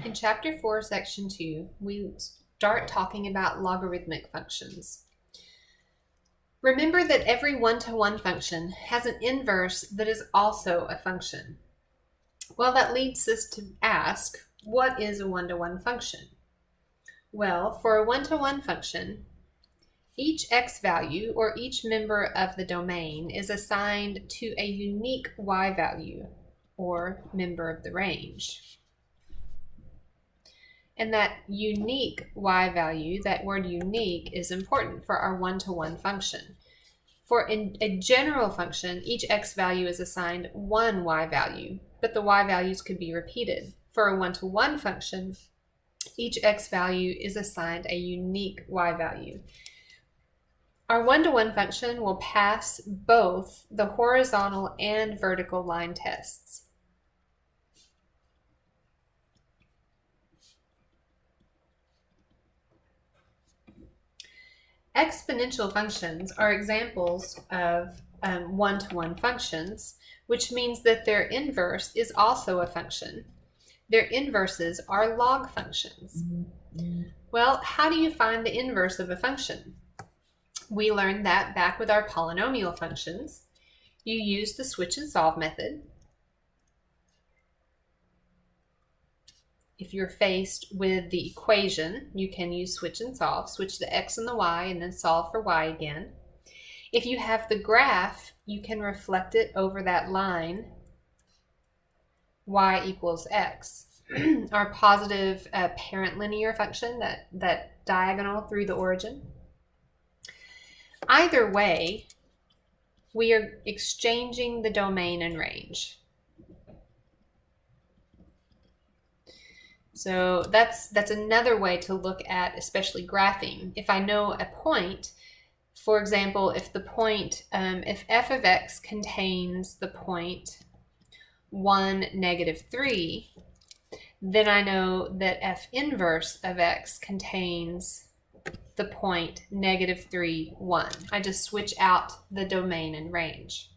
In Chapter 4, Section 2, we start talking about logarithmic functions. Remember that every one-to-one function has an inverse that is also a function. Well, that leads us to ask, what is a one-to-one function? Well, for a one-to-one function, each x value, or each member of the domain, is assigned to a unique y value, or member of the range. And that unique y value, that word unique, is important for our one-to-one function. For a general function, each x value is assigned one y value, but the y values could be repeated. For a one-to-one function, each x value is assigned a unique y value. Our one-to-one function will pass both the horizontal and vertical line tests. Exponential functions are examples of one-to-one functions, which means that their inverse is also a function. Their inverses are log functions. Well, how do you find the inverse of a function? We learned that back with our polynomial functions. You use the switch and solve method. If you're faced with the equation, you can use switch and solve, switch the x and the y, and then solve for y again. If you have the graph, you can reflect it over that line, y equals x. Our positive parent linear function, that diagonal through the origin. Either way, we are exchanging the domain and range. So that's another way to look at especially graphing. If I know a point, for example, if the point, if f of x contains the point 1, -3, then I know that f inverse of x contains the point -3, 1. I just switch out the domain and range.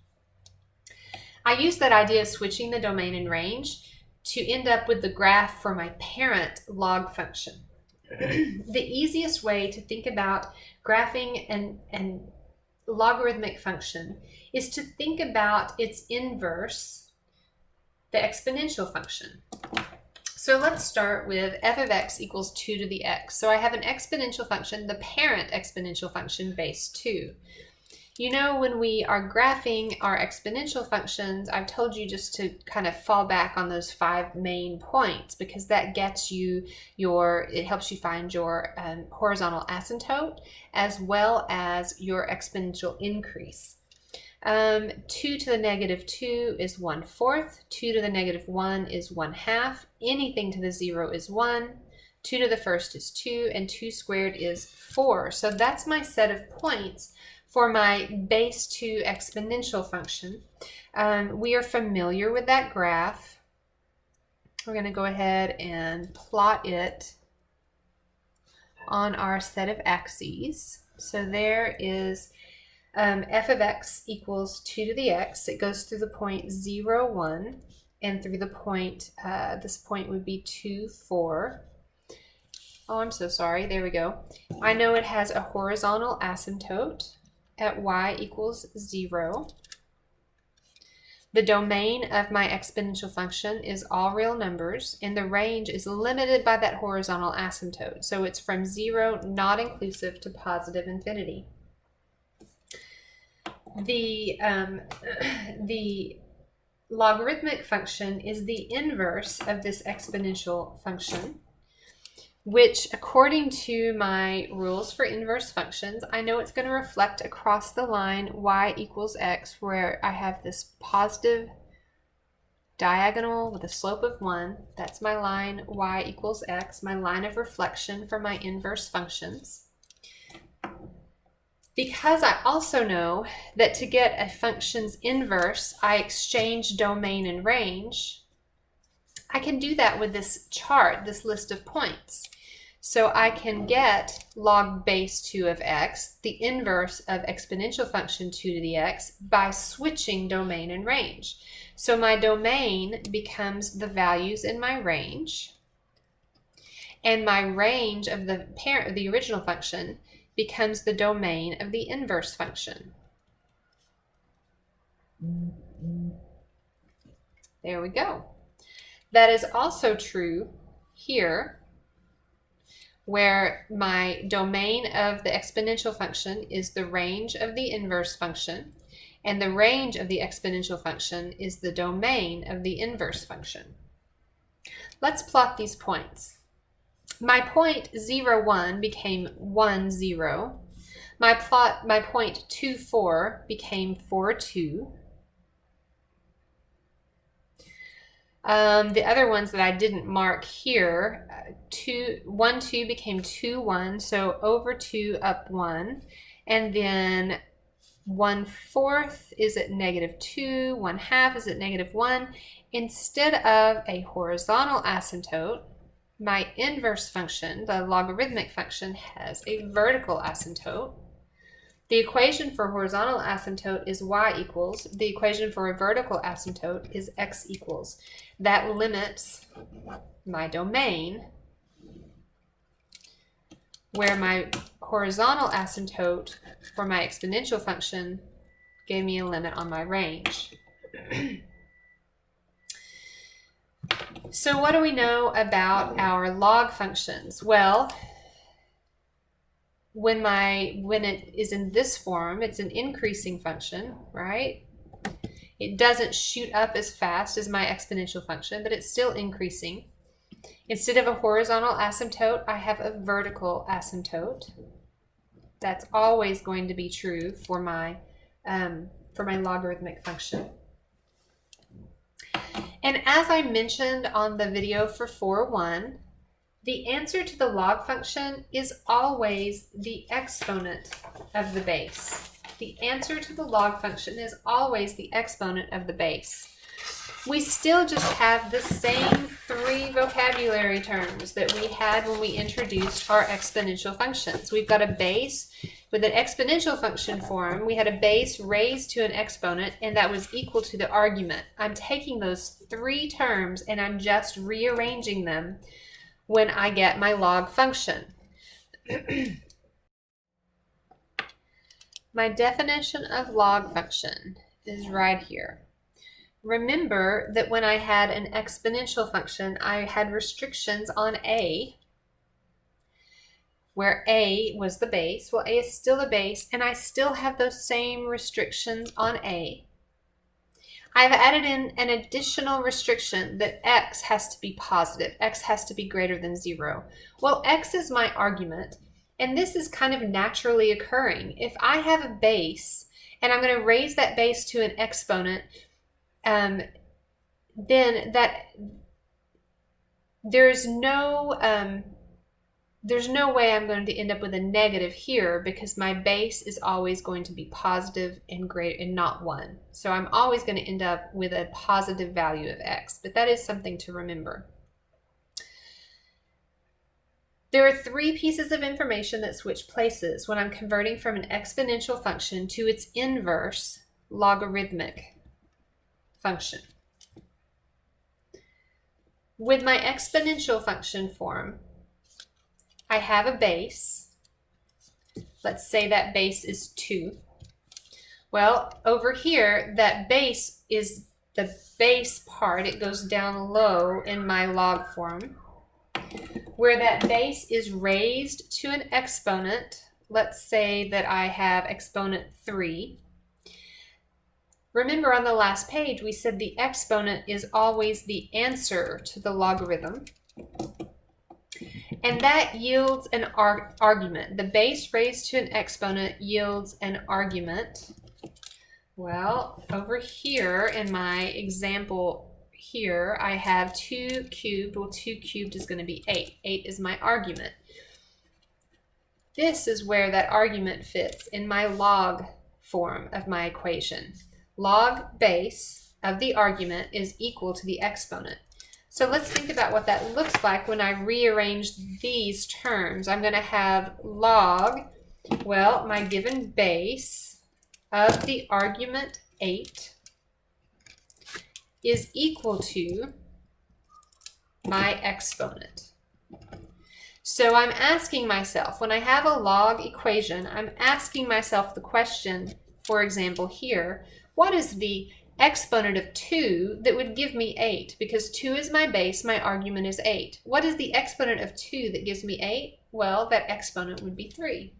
I use that idea of switching the domain and range to end up with the graph for my parent log function. The easiest way to think about graphing and logarithmic function is to think about its inverse, the exponential function. So let's start with f of x equals 2 to the x. So I have an exponential function, the parent exponential function, base 2. You know, when we are graphing our exponential functions, I've told you just to kind of fall back on those 5 main points, because that gets you it helps you find your horizontal asymptote as well as your exponential increase. 2 to the -2 is 1/4, 2 to the -1 is 1/2, anything to the 0 is 1, 2 to the first is 2, and 2 squared is 4. So that's my set of points for my base 2 exponential function. We are familiar with that graph. We're going to go ahead and plot it on our set of axes. So there is f of x equals 2 to the x. It goes through the point 0, 1, and through the point, this point would be 2, 4. Oh, I'm so sorry. There we go. I know it has a horizontal asymptote at y equals 0. The domain of my exponential function is all real numbers, and the range is limited by that horizontal asymptote. So it's from 0, not inclusive, to positive infinity. The logarithmic function is the inverse of this exponential function, which, according to my rules for inverse functions, I know it's going to reflect across the line y equals x, where I have this positive diagonal with a slope of 1. That's my line y equals x, my line of reflection for my inverse functions. Because I also know that to get a function's inverse, I exchange domain and range, I can do that with this chart, this list of points. So I can get log base 2 of x, the inverse of exponential function 2 to the x, by switching domain and range. So my domain becomes the values in my range. and my range of the parent of the original function becomes the domain of the inverse function. There we go. That is also true here, where my domain of the exponential function is the range of the inverse function, and the range of the exponential function is the domain of the inverse function. Let's plot these points. My point 0, 1 became 1, 0. My point 2, 4 became 4, 2. The other ones that I didn't mark here, 1, 2 became 2, 1, so over 2, up 1. And then 1/4 is at -2, 1/2 is at -1. Instead of a horizontal asymptote, my inverse function, the logarithmic function, has a vertical asymptote. The equation for horizontal asymptote is y equals. The equation for a vertical asymptote is x equals. That limits my domain, where my horizontal asymptote for my exponential function gave me a limit on my range. So what do we know about our log functions? Well, when it is in this form, it's an increasing function, right? It doesn't shoot up as fast as my exponential function, but it's still increasing. Instead of a horizontal asymptote, I have a vertical asymptote. That's always going to be true for my logarithmic function. And as I mentioned on the video for 4.1, the answer to the log function is always the exponent of the base. The answer to the log function is always the exponent of the base. We still just have the same 3 vocabulary terms that we had when we introduced our exponential functions. We've got a base with an exponential function form. We had a base raised to an exponent, and that was equal to the argument. I'm taking those 3 terms and I'm just rearranging them when I get my log function. My definition of log function is right here. Remember that when I had an exponential function, I had restrictions on a, where a was the base. Well, a is still the base, and I still have those same restrictions on a. I've added in an additional restriction that x has to be positive. X has to be greater than 0. Well, x is my argument, and this is kind of naturally occurring. If I have a base, and I'm going to raise that base to an exponent, then there's no way I'm going to end up with a negative here, because my base is always going to be positive and greater and not 1. So I'm always going to end up with a positive value of x, but that is something to remember. There are 3 pieces of information that switch places when I'm converting from an exponential function to its inverse logarithmic function. With my exponential function form, I have a base. Let's say that base is 2. Well, over here, that base is the base part. It goes down low in my log form. Where that base is raised to an exponent, let's say that I have exponent 3. Remember on the last page, we said the exponent is always the answer to the logarithm. And that yields an argument. The base raised to an exponent yields an argument. Well, over here in my example here, I have 2 cubed. Well, 2 cubed is going to be 8. 8 is my argument. This is where that argument fits in my log form of my equation. Log base of the argument is equal to the exponent. So let's think about what that looks like when I rearrange these terms. I'm going to have log, well, my given base of the argument 8 is equal to my exponent. So I'm asking myself, when I have a log equation, I'm asking myself the question, for example here, what is the exponent of 2 that would give me 8? Because 2 is my base, my argument is 8. What is the exponent of 2 that gives me 8? Well, that exponent would be 3.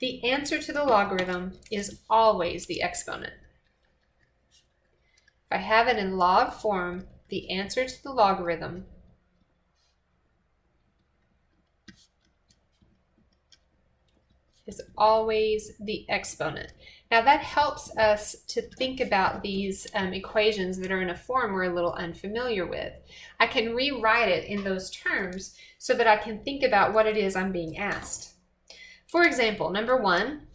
The answer to the logarithm is always the exponent. If I have it in log form, the answer to the logarithm is always the exponent. Now that helps us to think about these equations that are in a form we're a little unfamiliar with. I can rewrite it in those terms so that I can think about what it is I'm being asked. For example, number 1,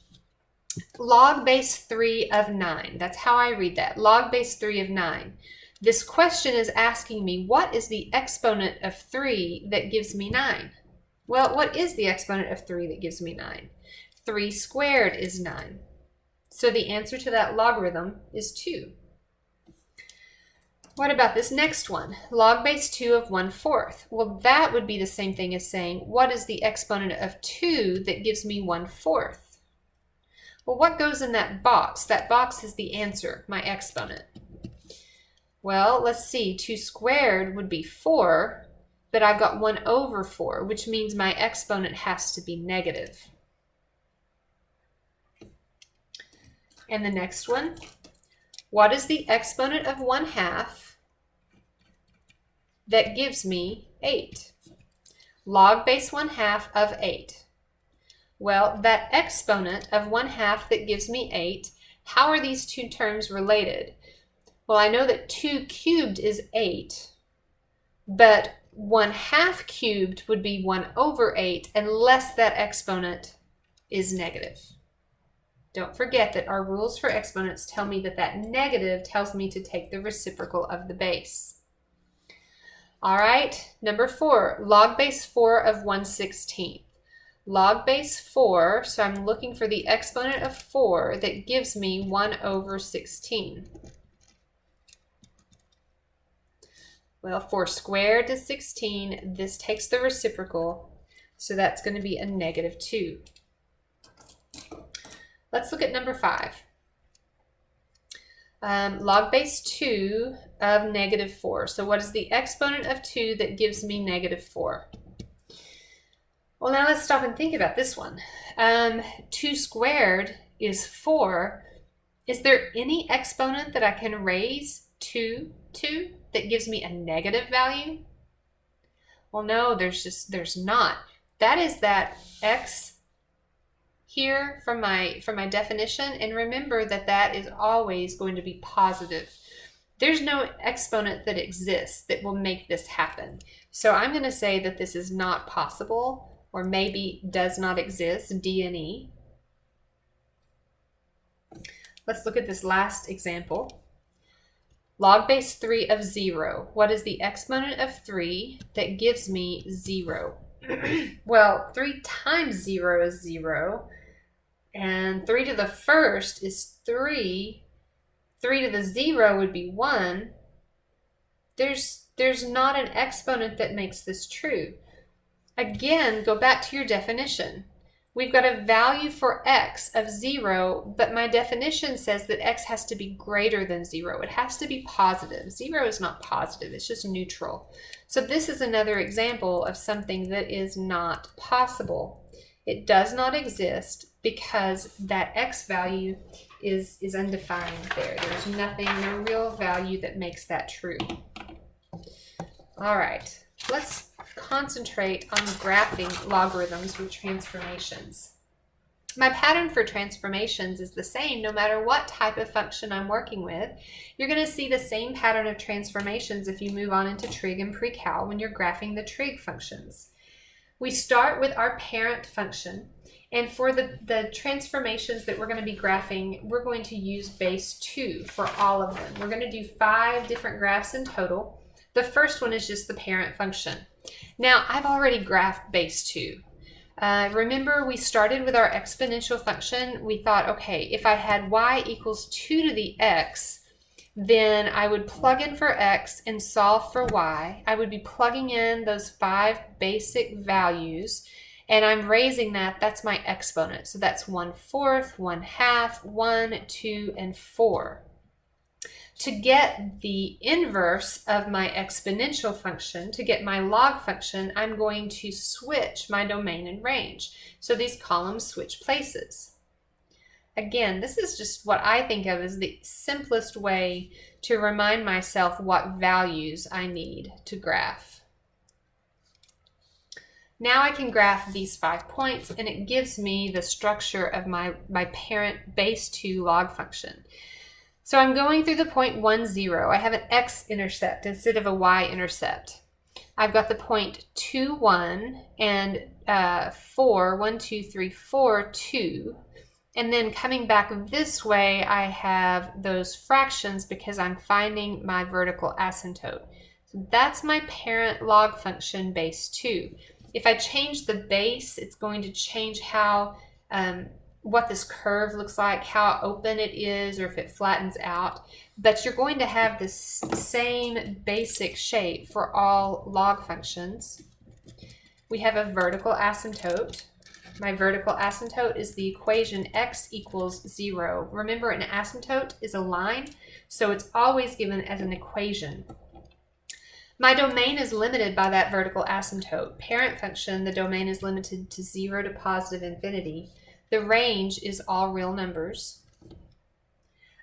log base 3 of 9. That's how I read that, log base 3 of 9. This question is asking me, what is the exponent of 3 that gives me 9? Well, what is the exponent of 3 that gives me 9? 3 squared is 9. So the answer to that logarithm is 2. What about this next one? Log base 2 of 1/4. Well, that would be the same thing as saying, what is the exponent of 2 that gives me 1/4? Well, what goes in that box? That box is the answer, my exponent. Well, let's see. 2 squared would be 4, but I've got 1/4, which means my exponent has to be negative. And the next one, what is the exponent of 1/2 that gives me 8? Log base 1/2 of 8. Well, that exponent of 1/2 that gives me 8, how are these two terms related? Well, I know that 2 cubed is 8, but 1/2 cubed would be 1/8 unless that exponent is negative. Don't forget that our rules for exponents tell me that that negative tells me to take the reciprocal of the base. All right, number 4, log base 4 of 1/16. Log base 4, so I'm looking for the exponent of 4 that gives me 1/16. Well, 4 squared is 16. This takes the reciprocal, so that's going to be a -2. Let's look at number 5. Log base 2 of -4. So what is the exponent of 2 that gives me -4? Well, now let's stop and think about this one. 2 squared is 4. Is there any exponent that I can raise to that gives me a negative value? Well, no, there's not. That is that x here from my definition, and remember that that is always going to be positive. There's no exponent that exists that will make this happen. So I'm going to say that this is not possible, or maybe does not exist, D and E. Let's look at this last example. Log base 3 of 0. What is the exponent of 3 that gives me 0? Well, 3 times 0 is 0. And 3 to the first is 3. 3 to the 0 would be 1. There's not an exponent that makes this true. Again, go back to your definition. We've got a value for x of 0, but my definition says that x has to be greater than 0. It has to be positive. 0 is not positive, it's just neutral. So this is another example of something that is not possible. It does not exist because that x value is undefined there. There's nothing, no real value that makes that true. All right, let's concentrate on graphing logarithms with transformations. My pattern for transformations is the same no matter what type of function I'm working with. You're going to see the same pattern of transformations if you move on into trig and pre-cal when you're graphing the trig functions. We start with our parent function, and for the transformations that we're going to be graphing, we're going to use base 2 for all of them. We're going to do 5 different graphs in total. The first one is just the parent function. Now, I've already graphed base 2. Remember, we started with our exponential function. We thought, okay, if I had y equals 2 to the x, then I would plug in for x and solve for y. I would be plugging in those 5 basic values, and I'm raising that. That's my exponent. So that's 1/4, 1/2, 1, 2, and 4. To get the inverse of my exponential function, to get my log function, I'm going to switch my domain and range. So these columns switch places. Again, this is just what I think of as the simplest way to remind myself what values I need to graph. Now I can graph these 5 points, and it gives me the structure of my parent base 2 log function. So I'm going through the point 1, 0. I have an x-intercept instead of a y-intercept. I've got the point 2, 1 and 4, 1, 2, 3, 4, 2. And then coming back this way, I have those fractions because I'm finding my vertical asymptote. So that's my parent log function base 2. If I change the base, it's going to change how what this curve looks like, how open it is, or if it flattens out. But you're going to have this same basic shape for all log functions. We have a vertical asymptote. My vertical asymptote is the equation x equals 0. Remember, an asymptote is a line, so it's always given as an equation. My domain is limited by that vertical asymptote. Parent function, the domain is limited to 0 to positive infinity. The range is all real numbers.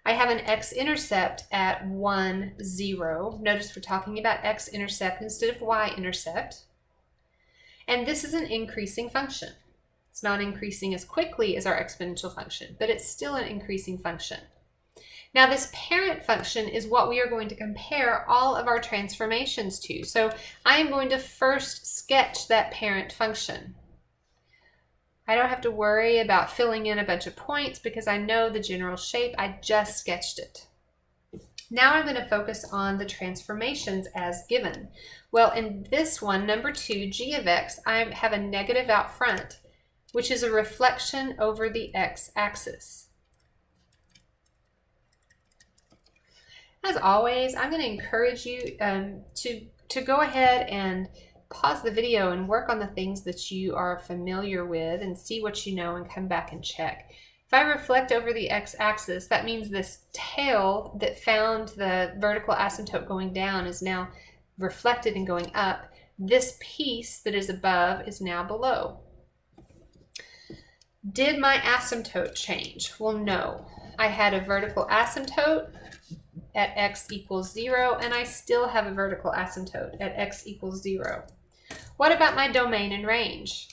I have an x-intercept at 1, 0. Notice we're talking about x-intercept instead of y-intercept. And this is an increasing function. It's not increasing as quickly as our exponential function, but it's still an increasing function. Now this parent function is what we are going to compare all of our transformations to. So I am going to first sketch that parent function. I don't have to worry about filling in a bunch of points because I know the general shape. I just sketched it. Now I'm going to focus on the transformations as given. Well, in this one, number 2, g of x, I have a negative out front, which is a reflection over the x-axis. As always, I'm going to encourage you to go ahead and pause the video and work on the things that you are familiar with and see what you know and come back and check. If I reflect over the x-axis, that means this tail that found the vertical asymptote going down is now reflected and going up. This piece that is above is now below. Did my asymptote change? Well, no. I had a vertical asymptote at x equals 0, and I still have a vertical asymptote at x equals 0. What about my domain and range?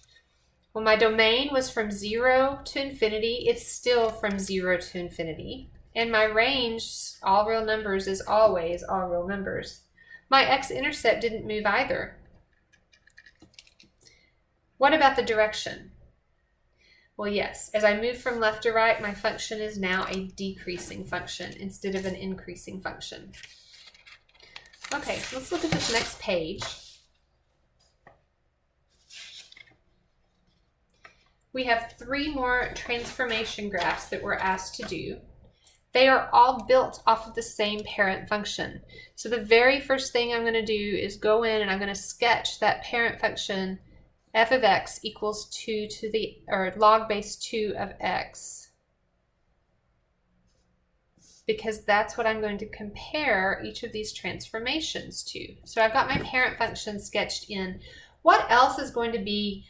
Well, my domain was from 0 to infinity. It's still from 0 to infinity. And my range, all real numbers, is always all real numbers. My x-intercept didn't move either. What about the direction? Well, yes, as I move from left to right, my function is now a decreasing function instead of an increasing function. Okay, so let's look at this next page. We have 3 more transformation graphs that we're asked to do. They are all built off of the same parent function. So the very first thing I'm going to do is go in and I'm going to sketch that parent function f of x equals 2 to the, or log base 2 of x. Because that's what I'm going to compare each of these transformations to. So I've got my parent function sketched in. What else is going to be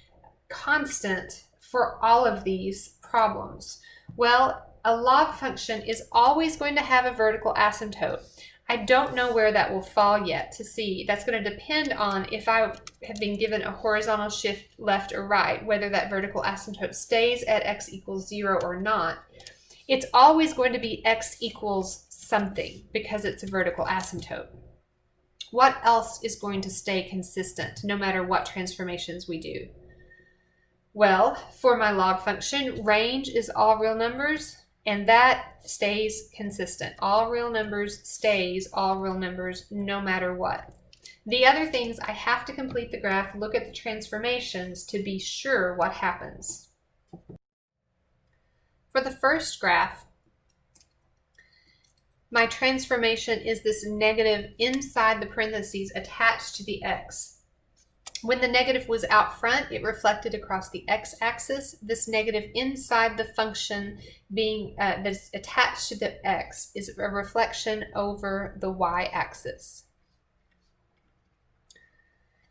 constant for all of these problems? Well, a log function is always going to have a vertical asymptote. I don't know where that will fall yet to see. That's going to depend on if I have been given a horizontal shift left or right, whether that vertical asymptote stays at x equals 0 or not. It's always going to be x equals something because it's a vertical asymptote. What else is going to stay consistent no matter what transformations we do? Well, for my log function, range is all real numbers, and that stays consistent. All real numbers stays all real numbers no matter what. The other things, I have to complete the graph, look at the transformations to be sure what happens. For the first graph, my transformation is this negative inside the parentheses attached to the x. When the negative was out front, it reflected across the x-axis. This negative inside the function being that's attached to the x is a reflection over the y-axis.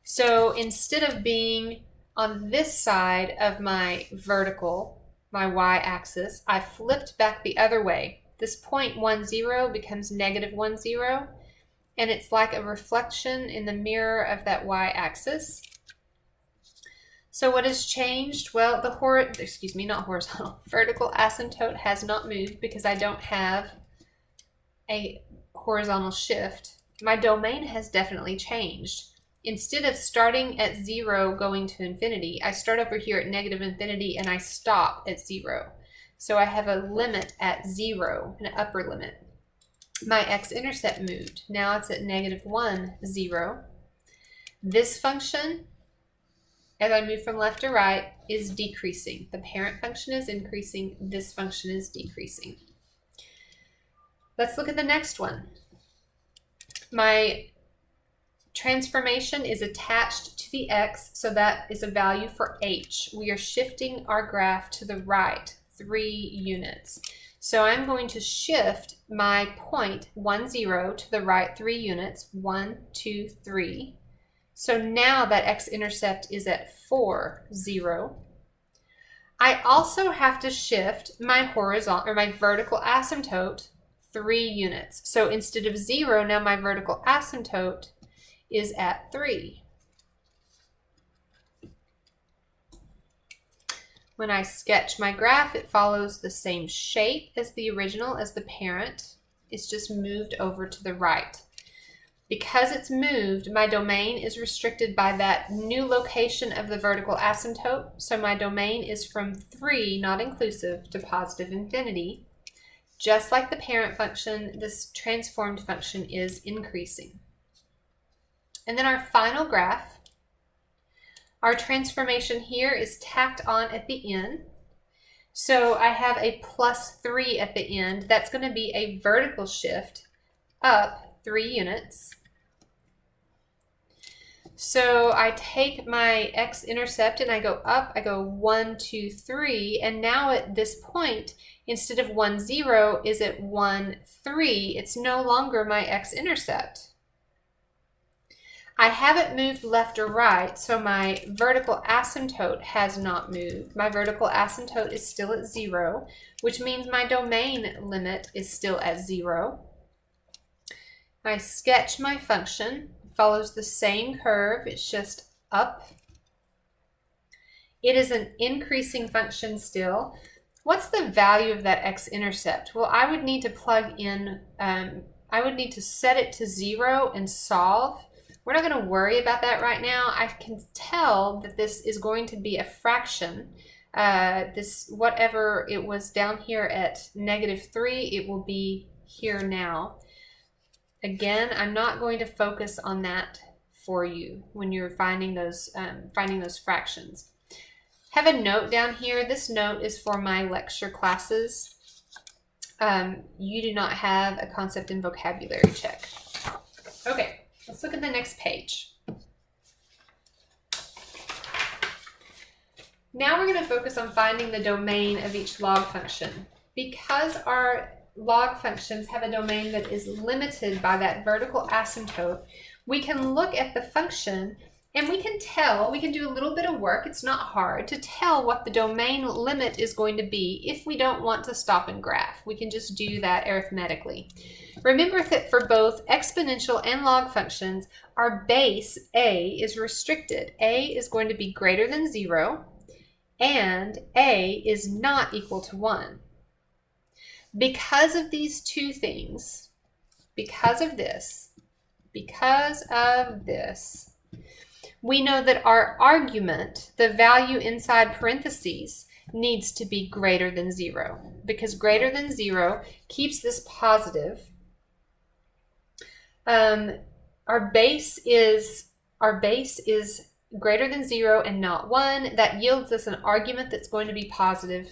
So instead of being on this side of my vertical, my y-axis, I flipped back the other way. This point 1, 0 becomes negative 1, 0, and it's like a reflection in the mirror of that y-axis. So what has changed? Well, the vertical asymptote has not moved because I don't have a horizontal shift. My domain has definitely changed. Instead of starting at 0 going to infinity, I start over here at negative infinity and I stop at 0. So I have a limit at 0, an upper limit. My x-intercept moved. Now it's at negative 1, 0. This function, as I move from left to right, is decreasing. The parent function is increasing. This function is decreasing. Let's look at the next one. My transformation is attached to the x, so that is a value for h. We are shifting our graph to the right 3 units. So I'm going to shift my point 1, 0 to the right 3 units, 1, 2, 3. So now that x-intercept is at 4, 0. I also have to shift my horizontal or my vertical asymptote 3 units. So instead of 0, now my vertical asymptote is at 3. When I sketch my graph, it follows the same shape as the original, as the parent. It's just moved over to the right. Because it's moved, my domain is restricted by that new location of the vertical asymptote. So my domain is from 3, not inclusive, to positive infinity. Just like the parent function, this transformed function is increasing. And then our final graph, our transformation here is tacked on at the end. So I have a plus 3 at the end. That's going to be a vertical shift up 3 units. So I take my x-intercept and I go up, I go 1, 2, 3, and now at this point, instead of 1, 0 is at 1, 3. It's no longer my x-intercept. I haven't moved left or right, so my vertical asymptote has not moved. My vertical asymptote is still at 0, which means my domain limit is still at 0. I sketch my function. It follows the same curve, it's just up. It is an increasing function still. What's the value of that x-intercept? Well, I would need to plug in, I would need to set it to 0 and solve. We're not going to worry about that right now. I can tell that this is going to be a fraction. This, whatever it was down here at negative 3, it will be here now. Again, I'm not going to focus on that for you when you're finding those fractions. Have a note down here. This note is for my lecture classes. You do not have a concept and vocabulary check. Okay. Let's look at the next page. Now we're going to focus on finding the domain of each log function. Because our log functions have a domain that is limited by that vertical asymptote, we can look at the function and we can tell, we can do a little bit of work, it's not hard, to tell what the domain limit is going to be if we don't want to stop and graph. We can just do that arithmetically. Remember that for both exponential and log functions, our base a is restricted. A is going to be greater than 0, and a is not equal to 1. Because of these two things, because of this, we know that our argument, the value inside parentheses, needs to be greater than 0, because greater than 0 keeps this positive. Our base is greater than 0 and not 1. That yields us an argument that's going to be positive.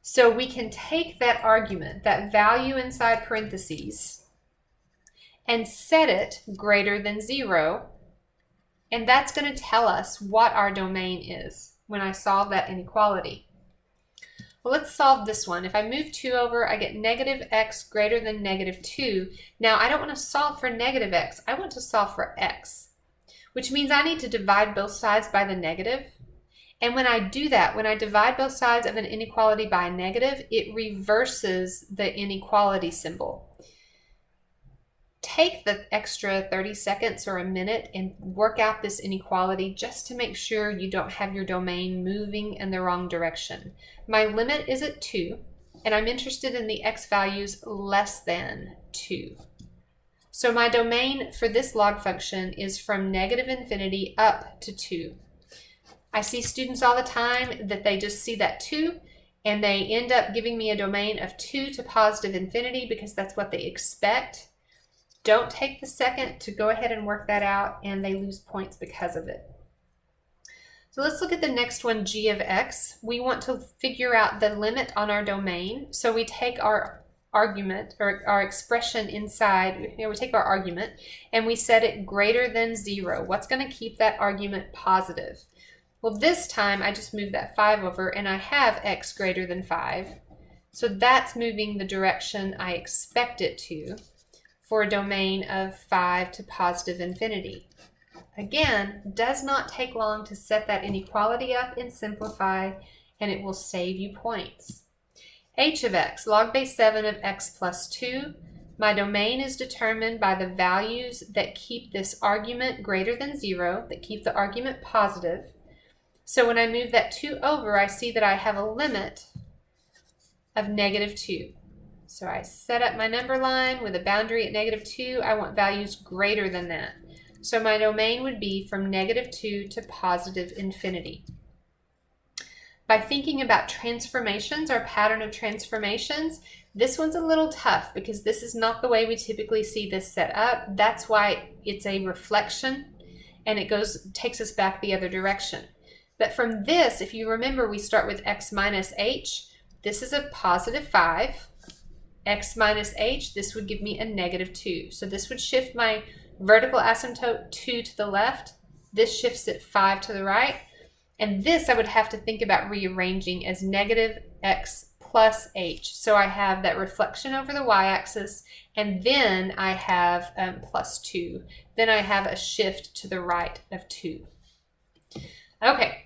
So we can take that argument, that value inside parentheses, and set it greater than 0. And that's going to tell us what our domain is when I solve that inequality. Well, let's solve this one. If I move 2 over, I get negative x greater than negative 2. Now, I don't want to solve for negative x. I want to solve for x, which means I need to divide both sides by the negative. And when I do that, when I divide both sides of an inequality by a negative, it reverses the inequality symbol. Take the extra 30 seconds or a minute and work out this inequality just to make sure you don't have your domain moving in the wrong direction. My limit is at 2, and I'm interested in the x values less than 2. So my domain for this log function is from negative infinity up to 2. I see students all the time that they just see that 2 and they end up giving me a domain of 2 to positive infinity because that's what they expect. Don't take the second to go ahead and work that out, and they lose points because of it. So let's look at the next one, g of x. We want to figure out the limit on our domain. So we take our argument, or our expression inside, we take our argument and we set it greater than 0. What's going to keep that argument positive? Well, this time I just moved that 5 over and I have x greater than 5. So that's moving the direction I expect it to for a domain of 5 to positive infinity. Again, does not take long to set that inequality up and simplify, and it will save you points. H of x, log base 7 of x plus 2. My domain is determined by the values that keep this argument greater than 0, that keep the argument positive. So when I move that 2 over, I see that I have a limit of negative 2. So I set up my number line with a boundary at negative 2. I want values greater than that. So my domain would be from negative 2 to positive infinity. By thinking about transformations or pattern of transformations, this one's a little tough because this is not the way we typically see this set up. That's why it's a reflection and it takes us back the other direction. But from this, if you remember, we start with x minus h. This is a positive 5. X minus h, this would give me a negative 2. So this would shift my vertical asymptote 2 to the left. This shifts it 5 to the right. And this I would have to think about rearranging as negative x plus h. So I have that reflection over the y-axis, and then I have plus 2. Then I have a shift to the right of 2. Okay.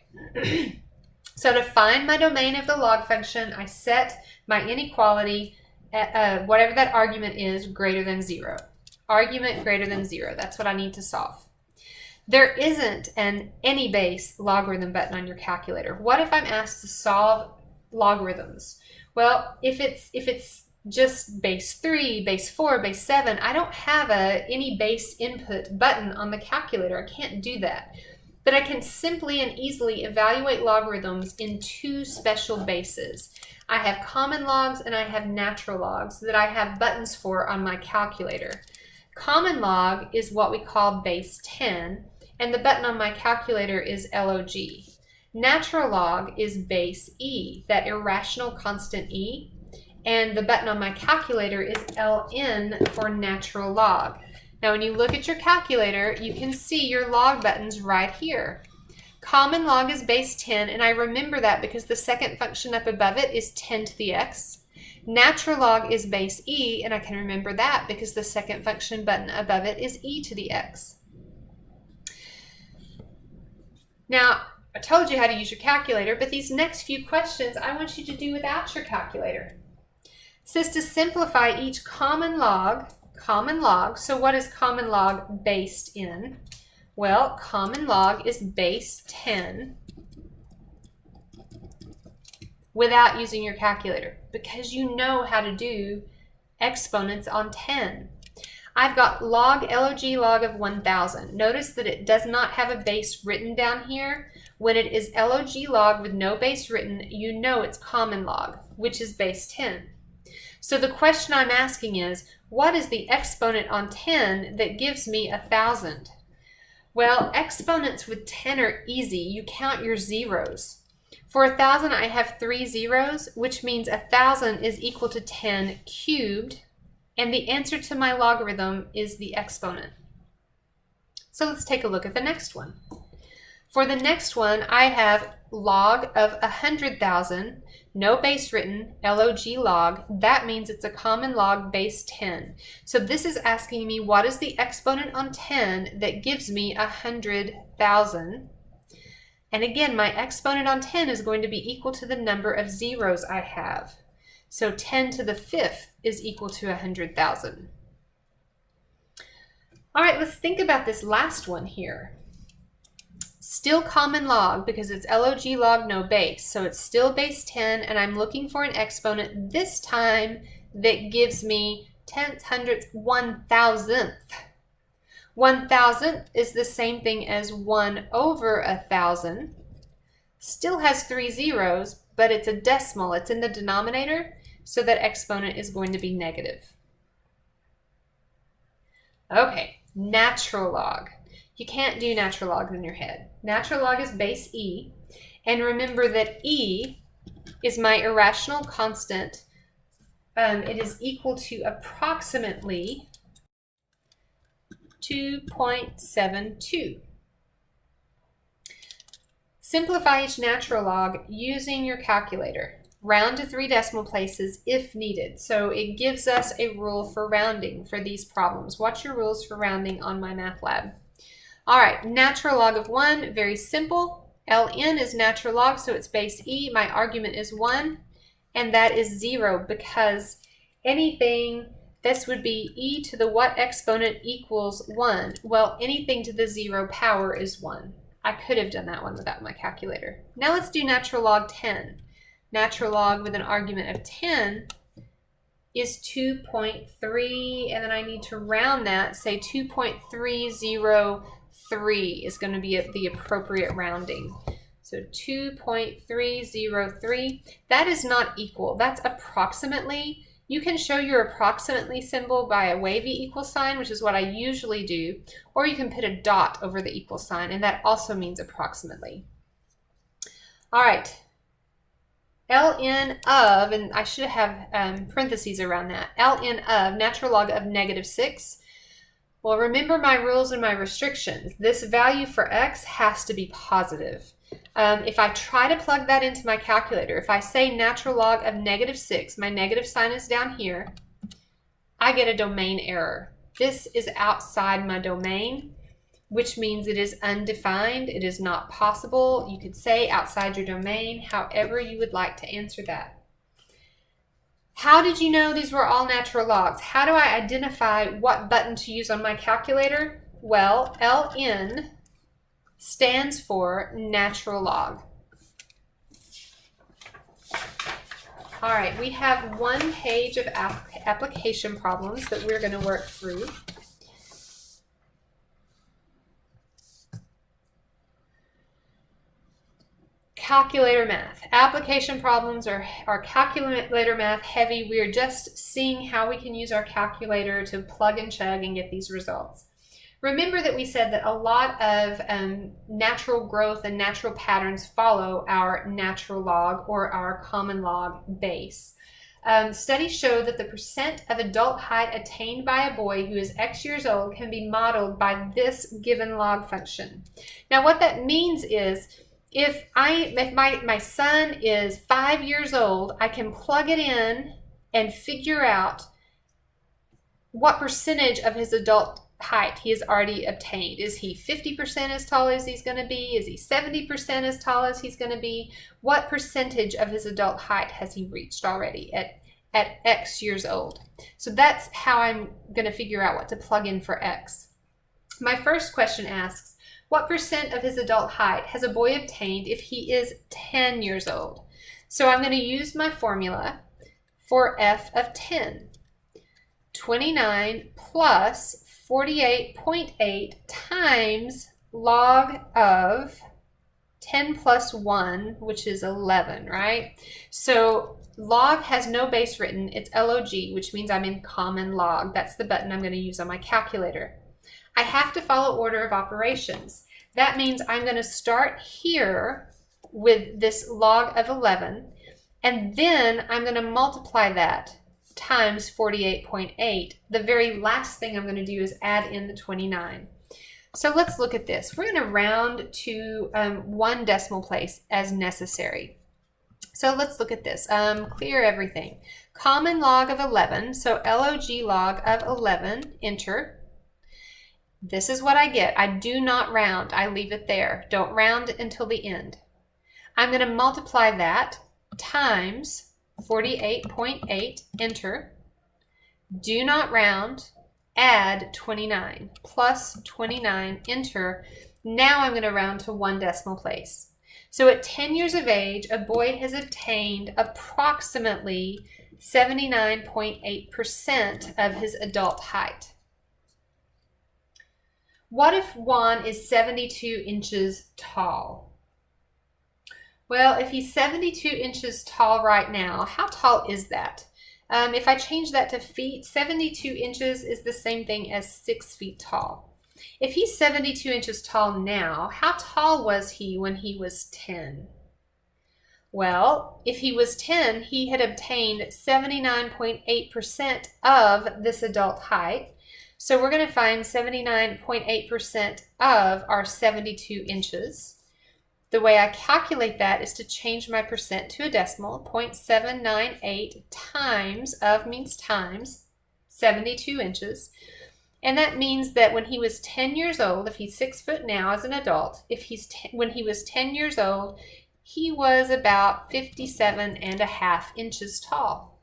So to find my domain of the log function, I set my inequality at whatever that argument is greater than 0. Argument greater than 0. That's what I need to solve. There isn't an any base logarithm button on your calculator. What if I'm asked to solve logarithms? Well, if it's just base 3, base 4, base 7, I don't have a any base input button on the calculator. I can't do that. But I can simply and easily evaluate logarithms in 2 special bases. I have common logs and I have natural logs that I have buttons for on my calculator. Common log is what we call base 10, and the button on my calculator is log. Natural log is base e, that irrational constant e, and the button on my calculator is ln for natural log. Now when you look at your calculator, you can see your log buttons right here. Common log is base 10, and I remember that because the second function up above it is 10 to the x. Natural log is base e, and I can remember that because the second function button above it is e to the x. Now, I told you how to use your calculator, but these next few questions I want you to do without your calculator. It says to simplify each common log. So what is common log based in? Well, common log is base 10 without using your calculator because you know how to do exponents on 10. I've got log log of 1000. Notice that it does not have a base written down here. When it is log with no base written, you know it's common log, which is base 10. So the question I'm asking is, what is the exponent on 10 that gives me 1000? Well, exponents with 10 are easy. You count your zeros. For 1,000, I have 3 zeros, which means 1,000 is equal to 10 cubed, and the answer to my logarithm is the exponent. So let's take a look at the next one. For the next one, I have log of 100,000, no base written, log log. That means it's a common log base 10. So this is asking me what is the exponent on 10 that gives me 100,000. And again, my exponent on 10 is going to be equal to the number of zeros I have. So 10 to the 5th is equal to 100,000. All right, let's think about this last one here. Still common log because it's log log no base. So it's still base 10, and I'm looking for an exponent this time that gives me tenths, hundredths, 1,000th. 1,000th is the same thing as 1 over 1,000. Still has 3 zeros, but it's a decimal. It's in the denominator, so that exponent is going to be negative. Okay, natural log. You can't do natural logs in your head. Natural log is base e, and remember that e is my irrational constant. It is equal to approximately 2.72. Simplify each natural log using your calculator. Round to 3 decimal places if needed. So it gives us a rule for rounding for these problems. Watch your rules for rounding on my math lab. All right, natural log of 1, very simple. Ln is natural log, so it's base e. My argument is 1, and that is 0 because anything, this would be e to the what exponent equals 1. Well, anything to the 0 power is 1. I could have done that one without my calculator. Now let's do natural log 10. Natural log with an argument of 10 is 2.3, and then I need to round that, say 2.303 is going to be the appropriate rounding. So 2.303, that is not equal, that's approximately. You can show your approximately symbol by a wavy equal sign, which is what I usually do, or you can put a dot over the equal sign, and that also means approximately. All right, ln of, and I should have parentheses around that, ln of natural log of -6. Well, remember my rules and my restrictions. This value for x has to be positive. If I try to plug that into my calculator, if I say natural log of -6, my negative sign is down here, I get a domain error. This is outside my domain, which means it is undefined. It is not possible. You could say outside your domain, however you would like to answer that. How did you know these were all natural logs? How do I identify what button to use on my calculator? Well, LN stands for natural log. All right, we have one page of application problems that we're going to work through. Calculator math. Application problems are calculator math heavy. We are just seeing how we can use our calculator to plug and chug and get these results. Remember that we said that a lot of natural growth and natural patterns follow our natural log or our common log base. Studies show that the percent of adult height attained by a boy who is X years old can be modeled by this given log function. Now what that means is if my son is 5 years old, I can plug it in and figure out what percentage of his adult height he has already obtained. Is he 50% as tall as he's going to be? Is he 70% as tall as he's going to be? What percentage of his adult height has he reached already at X years old? So that's how I'm going to figure out what to plug in for X. My first question asks, what percent of his adult height has a boy obtained if he is 10 years old? So I'm going to use my formula for f of 10. 29 plus 48.8 times log of 10 plus 1, which is 11, right? So log has no base written. It's log, which means I'm in common log. That's the button I'm going to use on my calculator. I have to follow order of operations. That means I'm going to start here with this log of 11, and then I'm going to multiply that times 48.8. The very last thing I'm going to do is add in the 29. So let's look at this. We're going to round to 1 decimal place as necessary. So let's look at this. Clear everything. Common log of 11, so log log of 11, enter. This is what I get. I do not round. I leave it there. Don't round until the end. I'm going to multiply that times 48.8, enter. Do not round. Add 29 plus 29, enter. Now I'm going to round to 1 decimal place. So at 10 years of age, a boy has obtained approximately 79.8% of his adult height. What if Juan is 72 inches tall? Well, if he's 72 inches tall right now, how tall is that? If I change that to feet, 72 inches is the same thing as 6 feet tall. If he's 72 inches tall now, how tall was he when he was 10? Well, if he was 10, he had obtained 79.8% of this adult height. So we're going to find 79.8% of our 72 inches. The way I calculate that is to change my percent to a decimal. 0.798 times, of means times, 72 inches. And that means that when he was 10 years old, if he's 6 foot now as an adult, when he was 10 years old, he was about 57.5 inches tall.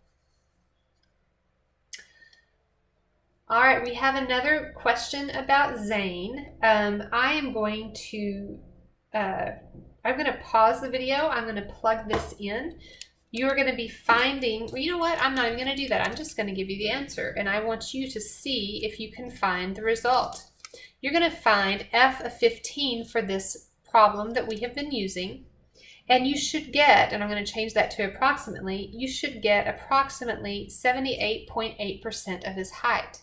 All right, we have another question about Zane. I'm going to pause the video. I'm going to plug this in. You're going to be finding, well, you know what? I'm not even going to do that. I'm just going to give you the answer, and I want you to see if you can find the result. You're going to find f of 15 for this problem that we have been using, and you should get, and I'm going to change that to approximately, you should get approximately 78.8% of his height.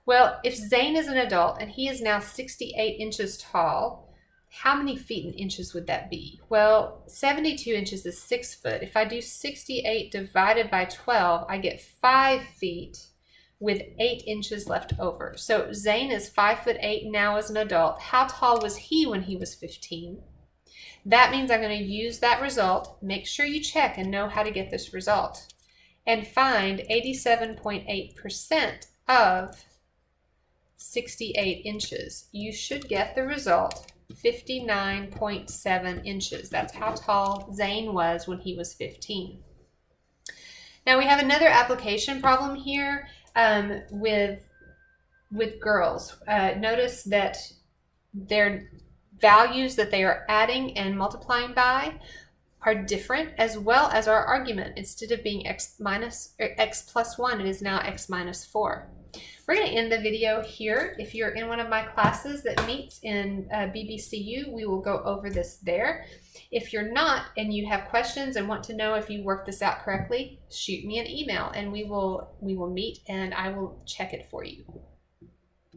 Well, if Zane is an adult and he is now 68 inches tall, how many feet in inches would that be? Well, 72 inches is 6 foot. If I do 68 divided by 12, I get 5 feet with 8 inches left over. So Zane is 5'8" now as an adult. How tall was he when he was 15? That means I'm going to use that result. Make sure you check and know how to get this result. And find 87.8% of 68 inches. You should get the result 59.7 inches. That's how tall Zane was when he was 15. Now we have another application problem here with girls. Notice that their values that they are adding and multiplying by are different, as well as our argument. Instead of being x plus 1, it is now x minus 4. We're going to end the video here. If you're in one of my classes that meets in BBCU, we will go over this there. If you're not and you have questions and want to know if you worked this out correctly, shoot me an email and we will meet and I will check it for you.